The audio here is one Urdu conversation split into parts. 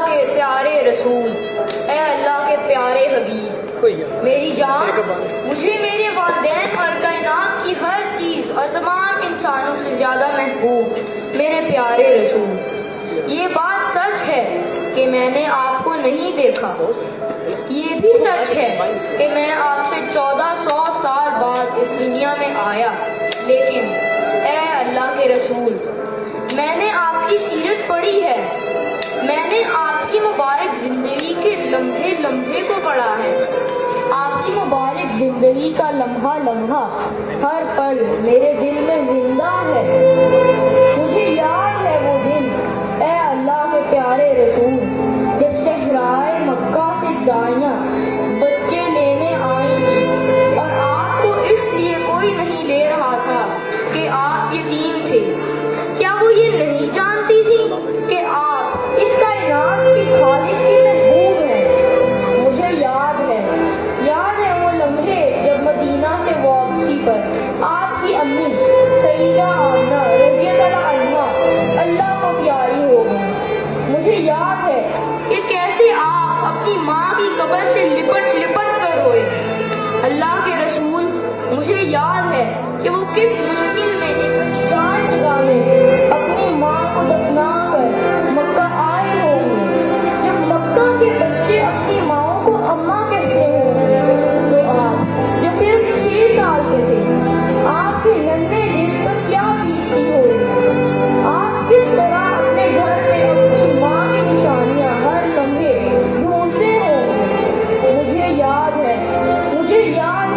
کے پیارے رسول، اے اللہ کے پیارے حبیب، میری جان، مجھے میرے والدین اور کائنات کی ہر چیز اور تمام انسانوں سے زیادہ محبوب میرے پیارے رسول، یہ بات سچ ہے کہ میں نے آپ کو نہیں دیکھا، یہ بھی سچ ہے کہ میں آپ سے 1400 سال بعد اس دنیا میں آیا، لیکن اے اللہ کے رسول، میں نے آپ کی سیرت پڑھی ہے، میں نے آپ کی مبارک زندگی کے لمحے لمحے کو پڑھا ہے، آپ کی مبارک زندگی کا لمحہ لمحہ ہر پل میرے دل میں زندہ ہے، مجھے یاد ہے وہ دن اے اللہ کے پیارے رسول جب صحرائے مکہ سے دائیاں بچے لینے آئی تھی اور آپ کو اس لیے کوئی نہیں لے رہا تھا کہ آپ یتیم تھے، کیا وہ یہ نہیں جانتی تھی کہ آپ اس کائنات کے خالق کے محبوب ہیں؟ مجھے یاد ہے وہ لمحے جب مدینہ سے واپسی پر آپ کی امی سیدہ آمنہ رضی اللہ عنہا اللہ کو پیاری ہو گئی، مجھے یاد ہے کہ کیسے آپ اپنی ماں کی قبر سے لپٹ لپٹ کر روئے، اللہ کے رسول، مجھے یاد ہے کہ وہ کس مشکل میں ایک شان جگہ میں اپنی ماں کو دفنا کر مکہ آئے ہوں گے، جب مکہ کے بچے اپنی ماں کو اماں کہتے ہوں گے تو آپ جو صرف 6 سال کے تھے، آپ کے ننھے دل پر کیا بیتی ہوگی، آپ کس طرح اپنے گھر میں اپنی ماں کی نشانیاں ہر لمحے ڈھونڈتے ہوں گے، مجھے یاد ہے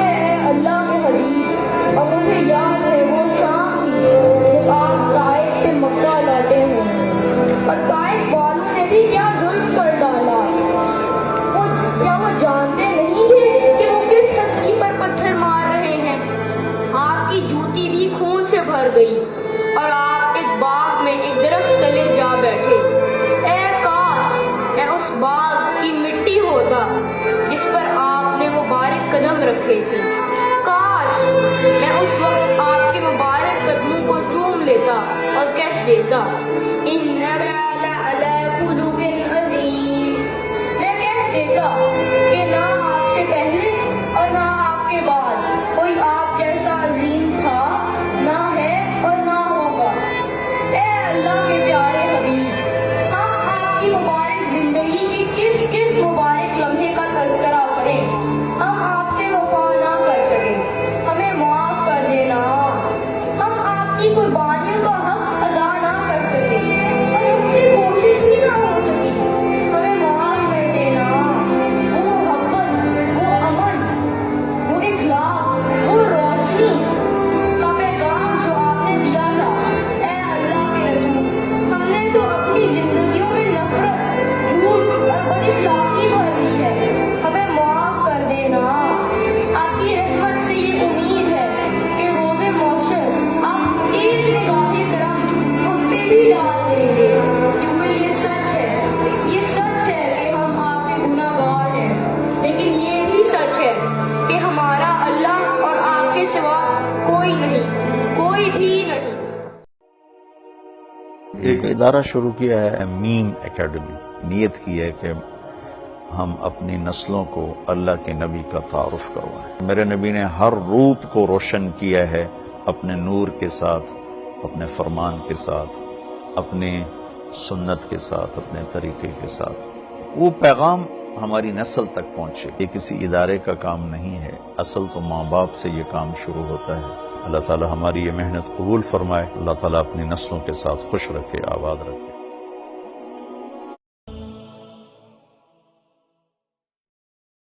اے اللہ کے حبیب، اور مجھے یاد ہے وہ شام کی جب آپ طائف سے مکہ لوٹے ہوں اور طائف والوں نے بھی کیا ظلم کر ڈالا، کیا وہ جانتے نہیں تھے کہ وہ کس ہستی پر پتھر مار رہے ہیں؟ آپ کی جوتی بھی خون سے بھر گئی اور آپ ایک باغ میں ایک درخت تلے جا بیٹھے، اے کاش میں اس باغ کی مٹی ہوتا جس پر آپ نے مبارک قدم رکھے تھے، کاش میں اس وقت آپ کے مبارک قدموں کو چوم لیتا اور کہہ دیتا انک لعلی خلق عظیم، میں کہہ دیتا کہ نہ آپ سے پہلے اور نہ آپ کے بعد کوئی آپ جیسا عظیم تھا، نہ ہے اور نہ ہوگا، اے اللہ کے پیارے حبیب، ہم آپ کی مبارک زندگی کی کس کس مبارک لمحے کا تذکرہ کریں، ہم آپ سے وفا نہ کر سکے، ہمیں معاف کر دینا، ہم آپ کی قربانیوں کا حق ادا نہ کر سکے اور ہم سے کوشش بھی نہ ہو سکی، ہمیں معاف کر دینا، وہ محبت، وہ امن، وہ اخلاق، وہ روشنی کا پیغام جو آپ نے دیا تھا، اے اللہ کے رسول، ہم نے تو اپنی زندگیوں میں نفرت، جھوٹ اور بد اخلاقی بھر لی ہے، ہمیں معاف کر دینا، آپ کی رحمت سے یہ امید ہے کہ روز محشر آپ ایک نگاہ کرم ہم پہ بھی ڈال دیں گے، کیونکہ یہ سچ ہے کہ ہم آپ کے گناہ گار ہیں، لیکن یہ بھی سچ ہے کہ ہمارا اللہ اور آپ کے سوا کوئی نہیں، کوئی بھی نہیں۔ ایک ادارہ شروع کیا ہے میم اکیڈمی، نیت کی ہے کہ ہم اپنی نسلوں کو اللہ کے نبی کا تعارف کروائیں۔ میرے نبی نے ہر روپ کو روشن کیا ہے اپنے نور کے ساتھ، اپنے فرمان کے ساتھ، اپنی سنت کے ساتھ، اپنے طریقے کے ساتھ، وہ پیغام ہماری نسل تک پہنچے۔ یہ کسی ادارے کا کام نہیں ہے، اصل تو ماں باپ سے یہ کام شروع ہوتا ہے۔ اللہ تعالی ہماری یہ محنت قبول فرمائے، اللہ تعالی اپنی نسلوں کے ساتھ خوش رکھے، آباد رکھے۔